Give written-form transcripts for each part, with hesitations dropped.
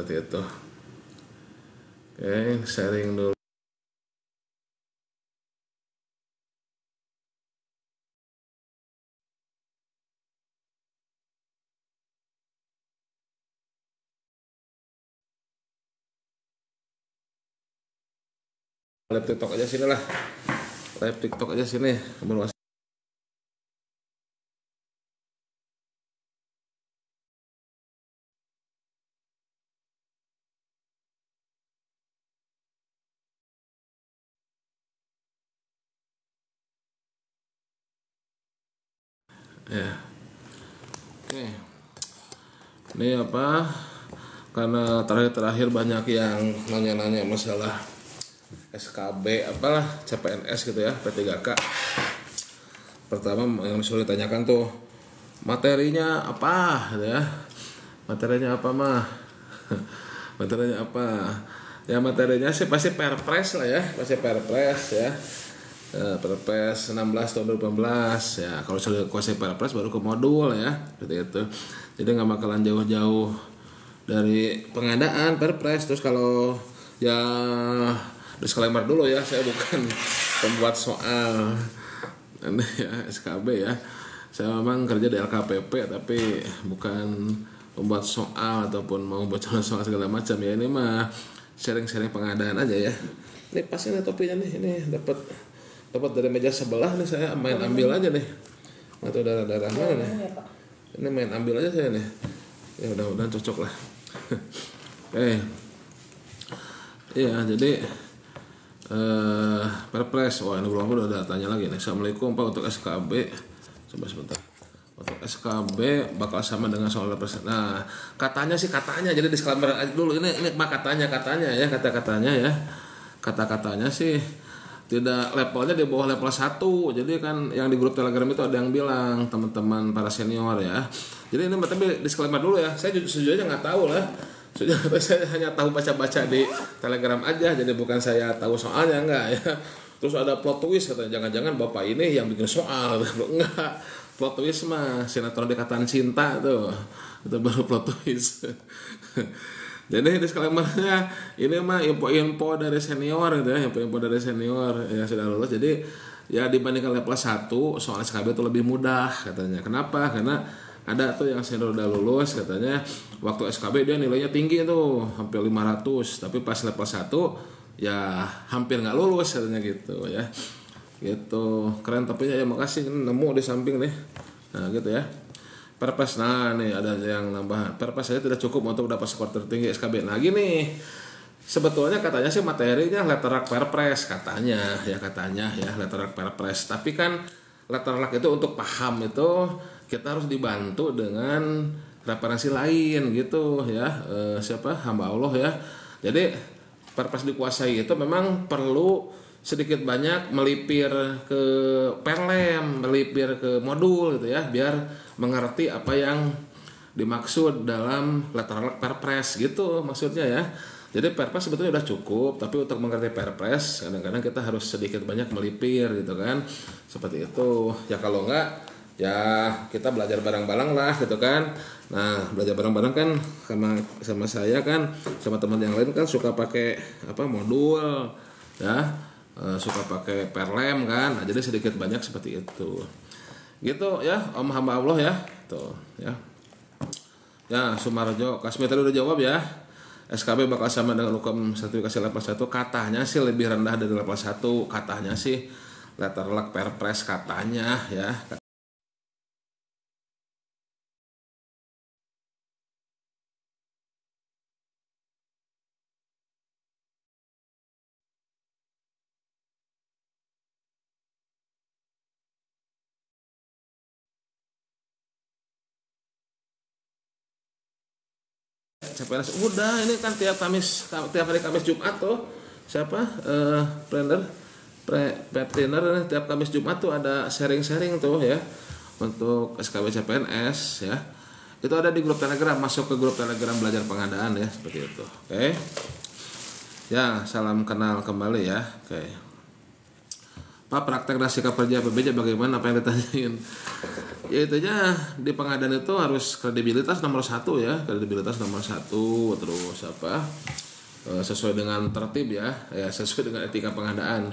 seperti itu. Oke, sharing dulu. Live TikTok aja sini lah. Live TikTok aja sini. Ya. Oke. Ini apa? Karena terakhir banyak yang nanya-nanya masalah SKB apalah CPNS gitu ya, P3K. Pertama yang sudah ditanyakan tuh materinya apa gitu ya. Materinya apa mah? Materinya apa? Ya materinya sih pasti Perpres lah ya, pasti Perpres ya. Perpres 16 tahun 2018 ya. Kalau sudah kuasai Perpres baru ke modul ya, seperti itu. Jadi nggak bakalan jauh-jauh dari pengadaan Perpres. Terus kalau ya disclaimer dulu ya, saya bukan pembuat soal ini ya SKB ya. Saya memang kerja di LKPP tapi bukan membuat soal ataupun mau bocoran soal segala macam ya. Ini mah sharing-sharing pengadaan aja ya. Ini pas ini topinya nih, ini dapat dari meja sebelah nih, saya main ambil aja nih. Atau darah mana nih? Ini main ambil aja saya nih. Ya mudah-mudahan cocok lah. Iya, jadi Perpres. Wah, ini belum udah tanya lagi nih. Assalamualaikum Pak, untuk SKB coba sebentar. Untuk SKB bakal sama dengan soal Perpres. Nah, katanya sih jadi disclaimer dulu. Ini mah katanya ya, kata-katanya ya. Kata-katanya sih tidak levelnya di bawah level 1. Jadi kan yang di grup Telegram itu ada yang bilang teman-teman para senior ya. Jadi ini tapi disclaimer dulu ya. Saya sejujurnya nggak tahu lah. Saya hanya tahu baca-baca di Telegram aja. Jadi bukan saya tahu soalnya enggak ya. Terus ada plot twist katanya, jangan-jangan bapak ini yang bikin soal. Enggak. Plot twist mah sinetron Ikatan Cinta tuh. Itu baru plot twist. Jadi disclaimernya ini mah info-info dari senior gitu ya, info-info dari senior yang sudah lulus. Jadi ya dibandingkan level 1 soal SKB itu lebih mudah katanya. Kenapa? Karena ada tuh yang senior udah lulus katanya waktu SKB dia nilainya tinggi tuh hampir 500, tapi pas level 1 ya hampir nggak lulus katanya gitu ya. Gitu. Keren topinya ya, makasih nemu di samping nih. Nah, gitu ya. Perpres, nah nih ada yang nambah. Perpres saja tidak cukup untuk dapat skor tertinggi SKB. Nah gini, sebetulnya katanya sih materinya letterak Perpres katanya ya letterak Perpres. Tapi kan letterak itu untuk paham itu kita harus dibantu dengan referensi lain gitu ya. Siapa hamba Allah ya. Jadi Perpres dikuasai itu memang perlu sedikit banyak melipir ke perlem, melipir ke modul gitu ya, biar mengerti apa yang dimaksud dalam letteral Perpres gitu maksudnya ya. Jadi Perpres sebetulnya udah cukup, tapi untuk mengerti Perpres kadang-kadang kita harus sedikit banyak melipir gitu kan, seperti itu ya. Kalau enggak ya kita belajar bareng-bareng lah gitu kan. Nah belajar bareng-bareng kan sama saya kan, sama teman yang lain kan suka pakai modul ya. Suka pakai perlem kan, nah, jadi sedikit banyak seperti itu gitu ya. Om hamba Allah ya tuh ya. Sumarjo Kasmi tadi udah jawab ya, SKB bakal sama dengan hukum sertifikasi level 1 katanya sih lebih rendah dari level 1 katanya sih letterlock Perpres katanya ya. CPNS udah, ini kan tiap hari Kamis Jumat tuh siapa planner planner tiap Kamis Jumat tuh ada sharing tuh ya untuk SKB CPNS ya. Itu ada di grup Telegram, masuk ke grup Telegram belajar pengadaan ya, seperti itu. Oke. Ya, salam kenal kembali ya. Oke. Pak, praktek dan sikap kerja PBJ bagaimana, apa yang ditanyain? Ya itunya di pengadaan itu harus kredibilitas nomor satu ya, kredibilitas nomor satu, terus apa sesuai dengan tertib ya, sesuai dengan etika pengadaan.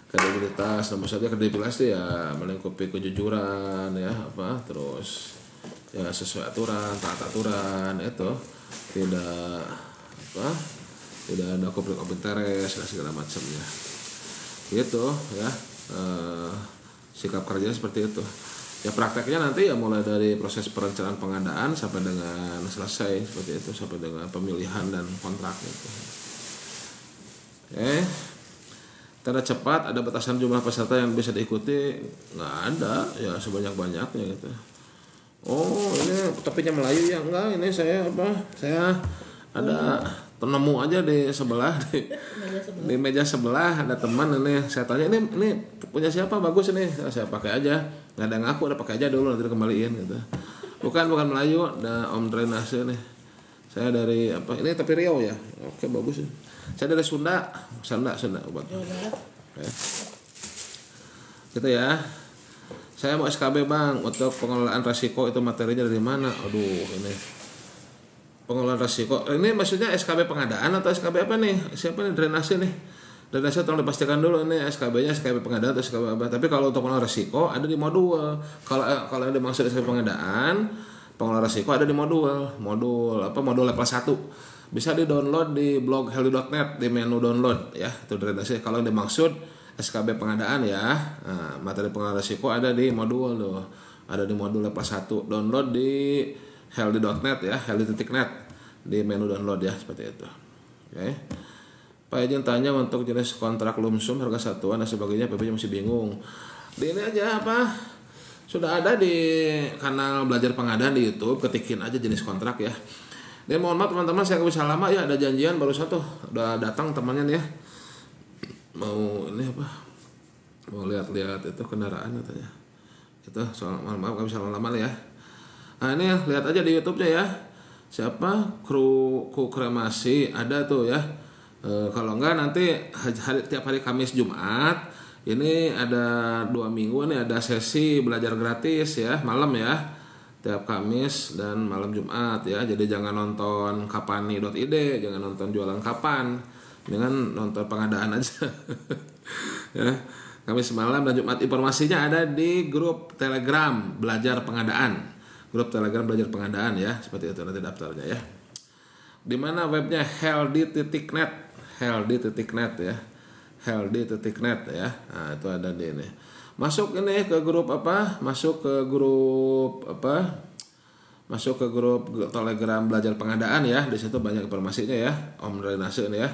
Kredibilitas nomor satu, kredibilitas itu ya melingkupi kejujuran ya, apa terus ya sesuai aturan, taat aturan itu, tidak apa tidak ada konflik of interest dan segala macamnya gitu ya. Sikap kerja seperti itu ya, prakteknya nanti ya mulai dari proses perencanaan pengadaan sampai dengan selesai seperti itu, sampai dengan pemilihan dan kontrak gitu. Tanda cepat, ada batasan jumlah peserta yang bisa diikuti? Nggak ada ya, sebanyak-banyaknya gitu. Oh ini topinya Melayu ya? Enggak, ini saya ada penemu aja di sebelah di meja sebelah ada teman ini, saya tanya ini punya siapa, bagus ini, saya pakai aja, nggak ada ngaku, ada pakai aja dulu nanti dikembaliin gitu. Bukan Melayu, ada Om Drainase nih, saya dari apa ini, tapi Riau ya, oke bagus, saya dari Sunda obat ya. Gitu ya. Saya mau SKB Bang, untuk pengelolaan resiko itu materinya dari mana? Aduh ini pengelolaan resiko. Ini maksudnya SKB pengadaan atau SKB apa nih? Siapa nih drainase nih? Drainase tolong dipastikan dulu ini SKB-nya SKB pengadaan atau SKB apa. Tapi kalau untuk pengelolaan resiko ada di modul. Kalau yang dimaksud SKB pengadaan, pengelolaan resiko ada di modul. Modul level 1. Bisa di-download di blog healthy.net di menu download ya. Itu drainase. Kalau yang dimaksud SKB pengadaan ya. Nah, materi pengelolaan resiko ada di modul tuh. Ada di modul level 1. Download di healthy.net ya, healthy.net di menu download ya, seperti itu. Oke. Pak izin tanya untuk jenis kontrak lumsum, harga satuan dan sebagainya, PBJ masih bingung. Di ini aja apa? Sudah ada di kanal belajar pengadaan di YouTube, ketikin aja jenis kontrak ya. Dan mohon maaf teman-teman, saya bisa lama ya, ada janjian baru satu, udah datang temannya nih ya. Mau ini apa? Mau lihat-lihat itu kendaraan katanya. Itu soal maaf nggak bisa lama-lama ya. Nah ini lihat aja di YouTube-nya ya. Siapa kru kremasi ada tuh ya. Kalau enggak nanti tiap hari Kamis Jumat ini ada 2 minggu nih, ada sesi belajar gratis ya, malam ya. Tiap Kamis dan malam Jumat ya. Jadi jangan nonton kapani.id, jangan nonton jualan kapan. Dengan nonton pengadaan aja. Ya. Kamis malam dan Jumat, informasinya ada di grup Telegram belajar pengadaan. Grup Telegram belajar pengadaan ya, seperti itu nanti daftarnya ya. Di mana webnya healthy.net ya. Healthy.net ya. Nah, itu ada di ini. Masuk ini ke grup apa? Masuk ke grup Telegram belajar pengadaan ya. Di situ banyak informasinya ya. Om Drainase ini ya.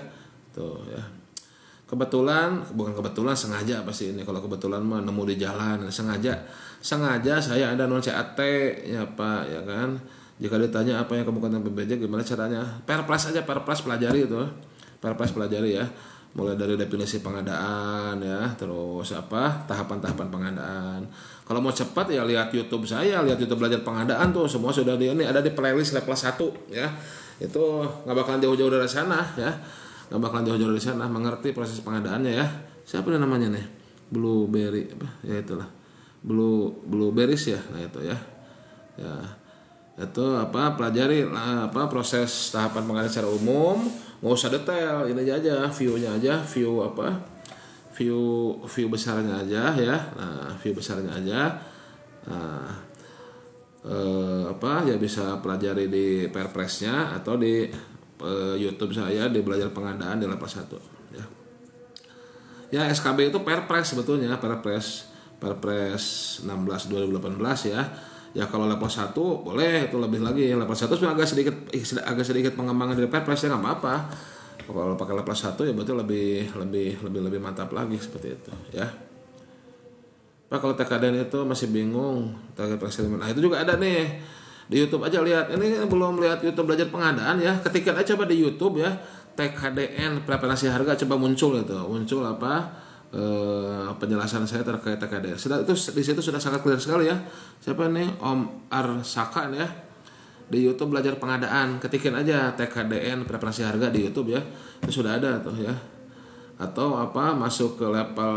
Tuh ya. Bukan kebetulan sengaja pasti ini, kalau kebetulan mah nemu di jalan, sengaja saya ada non CAT ya Pak ya kan. Jika ditanya apa yang kamu katakan PBJ, gimana caranya? Perpres pelajari itu. Perpres pelajari ya. Mulai dari definisi pengadaan ya, terus tahapan-tahapan pengadaan. Kalau mau cepat ya lihat YouTube saya, lihat YouTube belajar pengadaan tuh, semua sudah ini ada di playlist level 1 ya. Itu nggak bakalan jauh-jauh dari sana ya. Nggak bakalan jauh-jauh dari sana, mengerti proses pengadaannya ya. Siapa namanya nih? Blueberry apa? Ya itulah. Blueberries ya. Nah itu ya. Ya. Itu pelajari proses tahapan pengadaan secara umum, nggak usah detail, ini aja view-nya aja, view besarnya aja ya. Nah, view besarnya aja. Nah, ya bisa pelajari di Perpres-nya atau di YouTube saya di belajar pengadaan di level 1 ya. Ya SKB itu Perpres sebetulnya, Perpres 16 2018 ya. Ya kalau level 1 boleh itu lebih lagi. Level 1 sudah agak sedikit pengembangan dari Perpres ya, nggak apa-apa. Kalau pakai level 1 ya berarti lebih mantap lagi seperti itu ya. Pak kalau TKDN itu masih bingung, nah itu juga ada nih. Di YouTube aja lihat. Ini belum lihat YouTube belajar pengadaan ya. Ketikkan aja coba di YouTube ya. TKDN preferensi harga, coba muncul penjelasan saya terkait TKDN. Itu di situ sudah sangat clear sekali ya. Siapa nih? Om Arsaka ya. Di YouTube belajar pengadaan, ketikin aja TKDN preferensi harga di YouTube ya. Itu sudah ada tuh ya. atau apa masuk ke level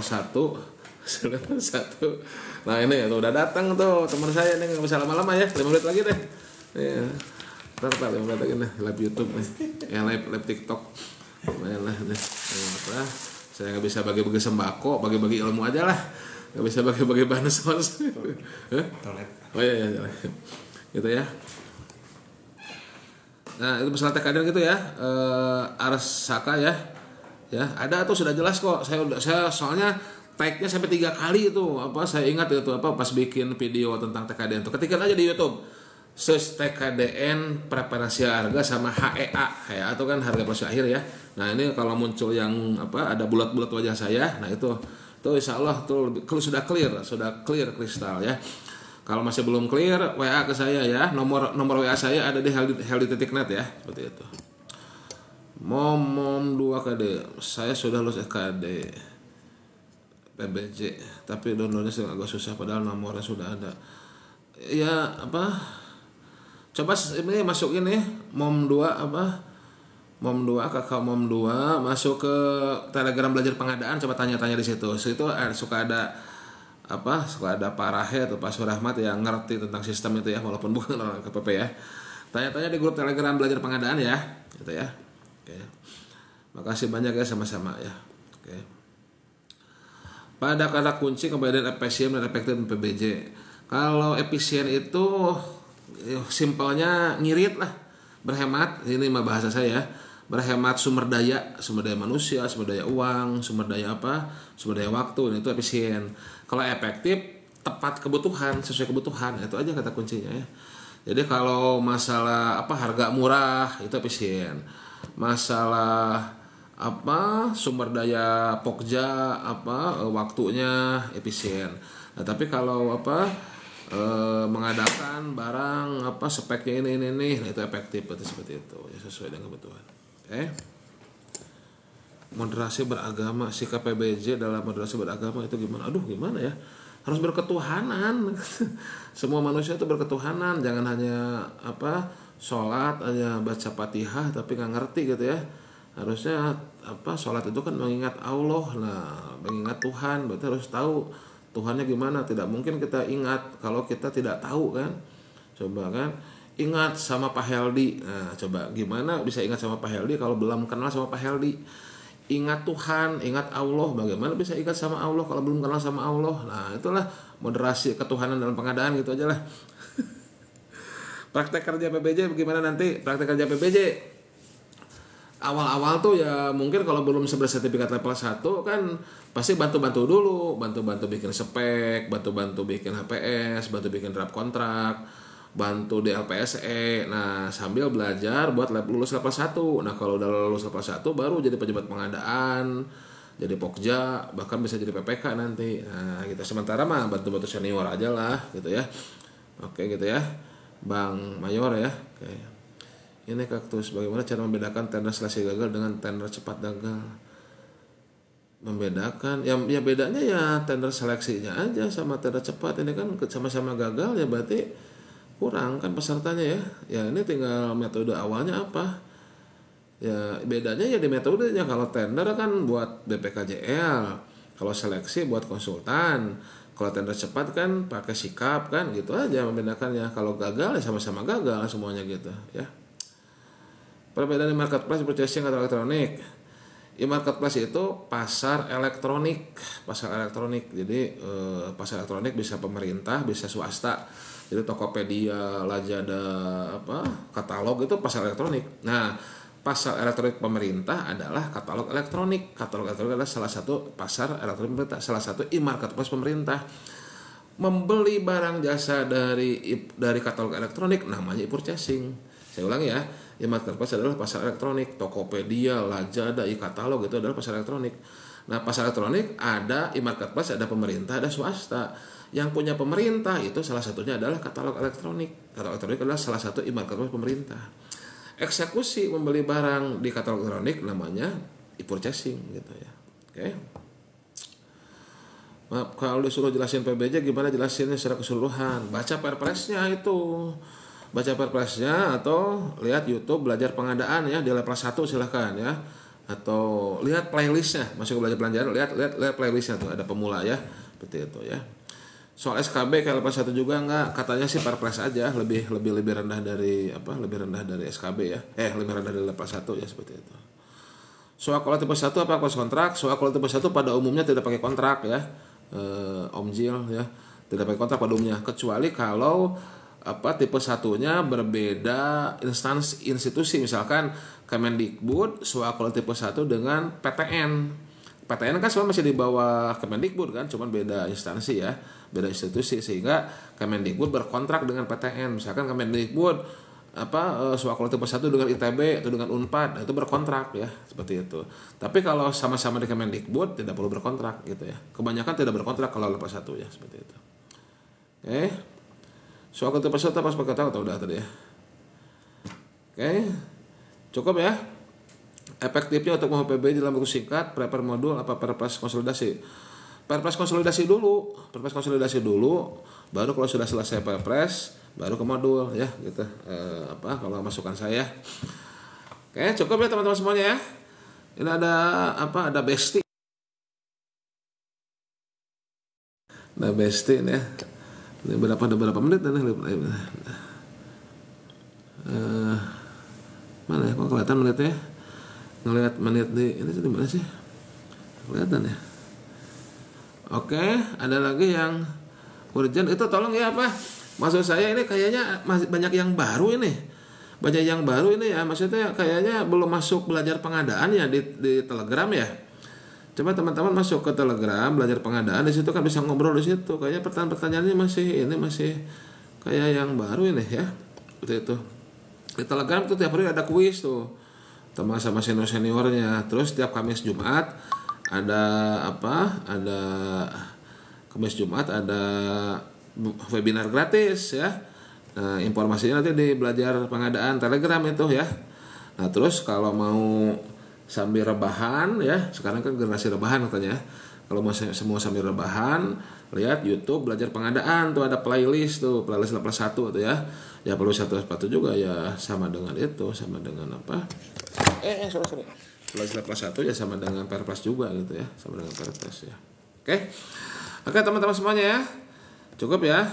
1 level 1. Nah ini tuh udah datang tuh teman saya nih, nggak bisa lama-lama ya, 5 menit lagi deh. Iya. Ntar 5 menit lagi nih live YouTube nih, ya live TikTok. Lumayan lah nih. Apa? Saya nggak bisa bagi-bagi sembako, bagi-bagi ilmu aja lah. Nggak bisa bagi-bagi bansos. Oh iya, gitu ya. Nah itu masalah TKD gitu ya, Arsaka ya, ada tuh sudah jelas kok. Saya soalnya tag-nya sampai 3 kali itu, apa saya ingat itu apa pas bikin video tentang TKDN tuh, ketikan aja di YouTube, search TKDN preferensi harga sama HEA itu kan harga proses akhir ya. Nah ini kalau muncul yang apa ada bulat-bulat wajah saya, nah itu insya Allah tuh sudah clear kristal ya. Kalau masih belum clear, WA ke saya ya. Nomor WA saya ada di heldi.net ya, seperti itu. Mom 2 KD. Saya sudah lulus KD PBJ, tapi downloadnya agak susah padahal nomornya sudah ada. Ya, apa? Coba ini masukin nih Mom 2 apa? Mom 2 kakak Mom 2 masuk ke Telegram belajar pengadaan, coba tanya-tanya di situ. Situ suka ada Pak Rahe atau Pak Surahmat yang ngerti tentang sistem itu ya, walaupun bukan orang KPP ya. Tanya-tanya di grup Telegram belajar pengadaan ya, gitu ya. Oke. Makasih banyak ya, sama-sama ya. Oke. Pada kata kunci kemudian efisien dan efektif PBJ. Kalau efisien itu simpelnya ngirit lah, berhemat. Ini mah bahasa saya. Berhemat sumber daya manusia, sumber daya uang, sumber daya waktu, itu efisien. Kalau efektif tepat kebutuhan, sesuai kebutuhan, itu aja kata kuncinya ya. Jadi kalau masalah harga murah itu efisien. Masalah sumber daya pokja waktunya efisien. Nah, tapi kalau mengadakan barang speknya ini nah itu efektif, seperti itu ya, sesuai dengan kebutuhan. Moderasi beragama, sikap PBJ dalam moderasi beragama itu gimana? Aduh gimana ya, harus berketuhanan. Semua manusia itu berketuhanan, jangan hanya sholat hanya baca Fatihah tapi nggak ngerti gitu ya. Harusnya sholat itu kan mengingat Allah, nah mengingat Tuhan berarti harus tahu Tuhannya gimana. Tidak mungkin kita ingat kalau kita tidak tahu kan. Coba kan ingat sama Pak Heldi. Nah, coba gimana bisa ingat sama Pak Heldi kalau belum kenal sama Pak Heldi? Ingat Tuhan, ingat Allah, bagaimana bisa ingat sama Allah kalau belum kenal sama Allah? Nah, itulah moderasi ketuhanan dalam pengadaan, gitu aja lah. Praktek kerja PBJ bagaimana nanti? Praktek kerja PBJ awal-awal tuh ya mungkin kalau belum bersertifikat level 1 kan pasti bantu-bantu dulu, bantu-bantu bikin spek, bantu-bantu bikin HPS, bantu bikin draft kontrak, bantu di LPSE. Nah sambil belajar buat lulus level 1. Nah kalau udah lulus level 1 baru jadi pejabat pengadaan, jadi pokja, bahkan bisa jadi PPK nanti. Nah kita sementara mah bantu-bantu senior aja lah gitu ya. Oke gitu ya Bang Mayor ya. Oke. Ini kaktus, bagaimana cara membedakan tender seleksi gagal dengan tender cepat gagal? Membedakan ya bedanya ya tender seleksinya aja sama tender cepat. Ini kan sama-sama gagal ya berarti kurang kan pesertanya ya. Ya ini tinggal metode awalnya apa. Ya bedanya ya di metodenya. Kalau tender kan buat BPKJL, kalau seleksi buat konsultan. Kalau tender cepat kan pakai sikap kan, gitu aja membedakannya. Kalau gagal ya sama-sama gagal semuanya gitu ya. Perbedaan marketplace purchasing atau elektronik. E-marketplace itu pasar elektronik. Jadi pasar elektronik bisa pemerintah, bisa swasta. Jadi Tokopedia, Lazada, katalog itu pasar elektronik. Nah, pasar elektronik pemerintah adalah katalog elektronik. Katalog elektronik adalah salah satu pasar elektronik pemerintah, salah satu e-marketplace pemerintah. Membeli barang jasa dari katalog elektronik namanya e-purchasing. Saya ulangi ya. E-marketplace adalah pasar elektronik. Tokopedia, Lazada, e-katalog itu adalah pasar elektronik. Nah, pasar elektronik ada e-marketplace, ada pemerintah, ada swasta. Yang punya pemerintah itu salah satunya adalah katalog elektronik. Katalog elektronik adalah salah satu e-marketplace pemerintah. Eksekusi membeli barang di katalog elektronik namanya e-purchasing gitu ya. Oke. Maaf, kalau disuruh jelasin PBJ gimana jelasinnya secara keseluruhan? Baca perpresnya itu. Baca perpresnya atau lihat YouTube belajar pengadaan ya di level 1 silahkan ya. atau lihat playlistnya, masuk ke belajar pelajaran, lihat playlistnya tuh, ada pemula ya, seperti itu ya. Soal SKB kayak level 1 juga enggak, katanya sih perpres aja, lebih rendah dari lebih rendah dari SKB ya. Lebih rendah dari level 1 ya, seperti itu. Soal kalau tipe 1 apa kos kontrak? Soal kalau tipe 1 pada umumnya tidak pakai kontrak ya. Om Jil ya, tidak pakai kontrak pada umumnya, kecuali kalau tipe satunya berbeda institusi, misalkan Kemendikbud soal kalau tipe 1 dengan PTN. PTN kan semua masih di bawah Kemendikbud kan, cuman beda instansi ya, beda institusi, sehingga Kemendikbud berkontrak dengan PTN. Misalkan Kemendikbud soal kalau tipe 1 dengan ITB atau dengan Unpad, nah itu berkontrak ya, seperti itu. Tapi kalau sama-sama di Kemendikbud tidak perlu berkontrak gitu ya. Kebanyakan tidak berkontrak kalau level 1 ya, seperti itu. Oke. Soal kalau tipe 1 pas pakai tahu atau udah tadi ya. Oke. Cukup ya. Efektifnya untuk mau PB dalam buku singkat, prepare modul apa perpres konsolidasi. Perpres konsolidasi dulu, baru kalau sudah selesai perpres baru ke modul ya gitu. Kalau masukan saya. Oke, cukup ya teman-teman semuanya ya. Ini ada Besti. Nah, Besti ini ya. Ini berapa menit nih? Mana ya? Kok kelihatan menitnya? Ngelihat menit di mana sih? Kelihatan ya. Oke, ada lagi yang urgent itu tolong ya maksud saya ini kayaknya masih banyak yang baru ini. Banyak yang baru ini ya, maksudnya kayaknya belum masuk belajar pengadaan ya di Telegram ya. Coba teman-teman masuk ke Telegram belajar pengadaan, di situ kan bisa ngobrol di situ. Kayaknya pertanyaan-pertanyaannya masih kayak yang baru ini ya. Seperti itu. Di Telegram tuh tiap hari ada kuis tuh. Sama senior-seniornya. Terus tiap Kamis Jumat ada Kamis Jumat ada webinar gratis ya. Nah, informasinya nanti di belajar pengadaan Telegram itu ya. Nah, terus kalau mau sambil rebahan ya, sekarang kan generasi rebahan katanya. Kalau mau semua sambil rebahan, lihat YouTube belajar pengadaan tuh ada playlist level 1 tuh ya. Ya perlu satu juga ya, sama dengan itu, sama dengan sorry. Playlist level 1 ya sama dengan Perpres juga gitu ya, sama dengan Perpres ya. Oke teman-teman semuanya ya. Cukup ya.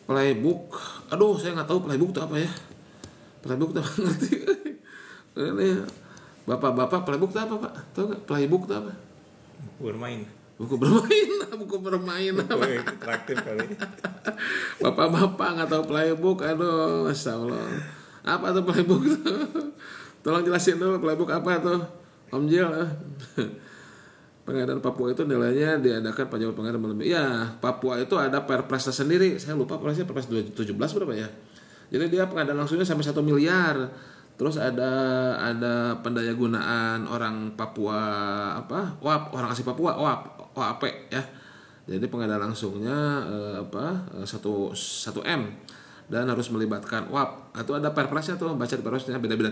Playbook. Aduh, saya nggak tahu playbook itu apa ya. Playbook itu ngerti. Ini Bapak playbook itu apa, Pak? Tahu nggak playbook itu apa? Buku bermain apa? Interaktif kali. Bapak nggak tahu playbook. Aduh, Masya Allah. Apa tuh playbook itu? Tolong jelasin dulu playbook apa tuh, Om Jil. Pengadaan Papua itu nilainya diadakan Pak Jawa Pengadaan Melebih. Ya, Papua itu ada perpres sendiri. Saya lupa perpresnya perpres 2017 berapa ya. Jadi dia pengadaan langsungnya sampai 1 miliar. Terus ada pendayagunaan orang Papua OAP, orang asli Papua OAP ya. Jadi pengadaan langsungnya 1 M dan harus melibatkan OAP. Itu ada perpresnya tuh, baca di perpresnya, beda-beda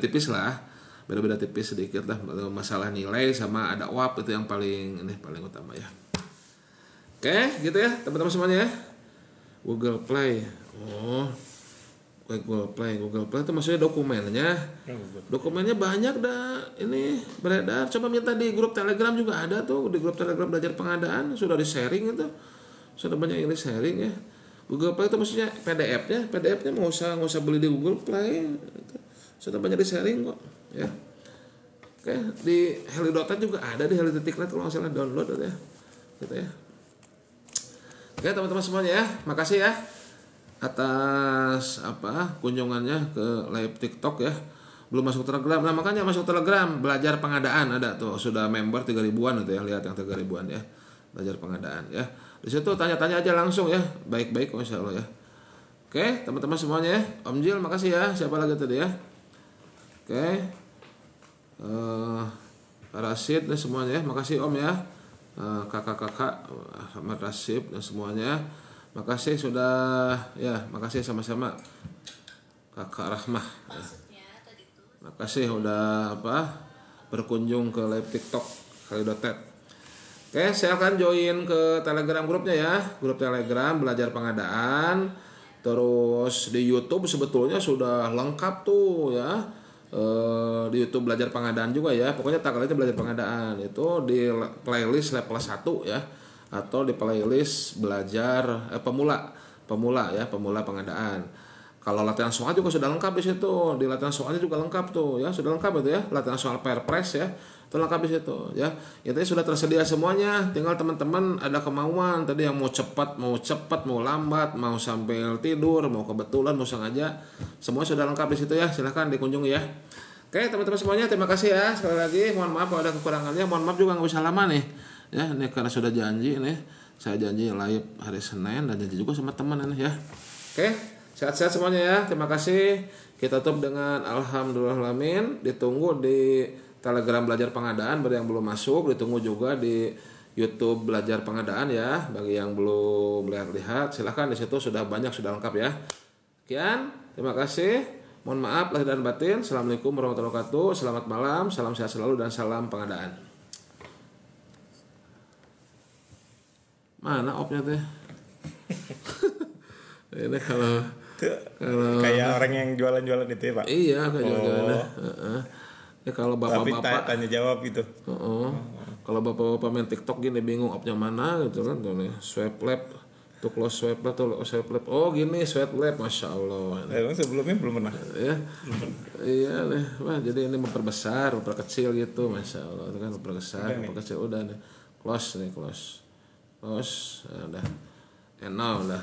tipis sedikit lah masalah nilai sama ada OAP itu yang paling utama ya. Oke, gitu ya teman-teman semuanya ya. Google Play. Google Play itu maksudnya dokumennya banyak dah ini beredar. Coba minta di grup Telegram juga ada tuh, di grup Telegram belajar pengadaan sudah di sharing itu, sudah banyak yang di sharing ya. Google Play itu maksudnya PDF-nya nggak usah beli di Google Play, sudah banyak di sharing kok ya. Oke, di Heli.net juga ada, di Heli.net kalau nggak salah download ya, gitu ya. Oke teman-teman semuanya ya, makasih ya atas kunjungannya ke live TikTok ya. Belum masuk Telegram, nah makanya masuk Telegram belajar pengadaan ada tuh, sudah member 3.000-an itu ya, lihat yang 3.000-an ya, belajar pengadaan ya. Di situ tanya-tanya aja langsung ya, baik-baik Masya Allah ya. Oke teman-teman semuanya ya, Om Jil makasih ya. Siapa lagi tadi ya? Oke, Rasid dan semuanya ya, makasih Om ya. Kakak-kakak Ahmad Rasid dan semuanya, makasih sudah ya, makasih sama-sama Kakak Rahmah ya. Makasih udah berkunjung ke live TikTok Heli.net. Oke, saya akan join ke Telegram grupnya ya, grup Telegram belajar pengadaan. Terus di YouTube sebetulnya sudah lengkap tuh ya, di YouTube belajar pengadaan juga ya. Pokoknya tak aja belajar pengadaan itu di playlist level 1 ya, atau di playlist belajar pemula ya, pemula pengadaan. Kalau latihan soal juga sudah lengkap di situ. Di latihan soalnya juga lengkap tuh ya, sudah lengkap itu ya. Latihan soal pair press ya, itu lengkap di situ ya. Itu sudah tersedia semuanya. Tinggal teman-teman ada kemauan tadi yang mau cepat, mau lambat, mau sambil tidur, mau kebetulan, mau sengaja, semua sudah lengkap di situ ya. Silahkan dikunjungi ya. Oke teman-teman semuanya, terima kasih ya sekali lagi. Mohon maaf kalau ada kekurangannya. Mohon maaf juga nggak bisa lama nih ya. Ini karena sudah janji nih. Saya janji live hari Senin dan janji juga sama teman ini ya. Oke. Sehat-sehat semuanya ya. Terima kasih. Kita tutup dengan alhamdulillahirrahmanirrahim. Ditunggu di Telegram belajar pengadaan bagi yang belum masuk. Ditunggu juga di YouTube belajar pengadaan ya. Bagi yang belum lihat, silahkan di situ sudah banyak, sudah lengkap ya. Sekian. Terima kasih. Mohon maaf lahir dan batin. Assalamualaikum warahmatullahi wabarakatuh. Selamat malam. Salam sehat selalu dan salam pengadaan. Mana opnya teh? Ini kalau kayak orang yang jualan-jualan itu ya Pak? Iya kayak jualan. Ya kalau bapak-bapak tapi tanya jawab gitu. Kalau bapak-bapak main TikTok gini bingung appnya mana gitu kan, tuh nih swipe left, tuh close swipe left, tuh swipe left. Oh gini swipe left, masya Allah. Emang sebelumnya belum pernah? Ya, iya nih, wah jadi ini memperbesar, memperkecil gitu, masya Allah. Itu kan memperkecil udah nih, close, nah, udah, udah.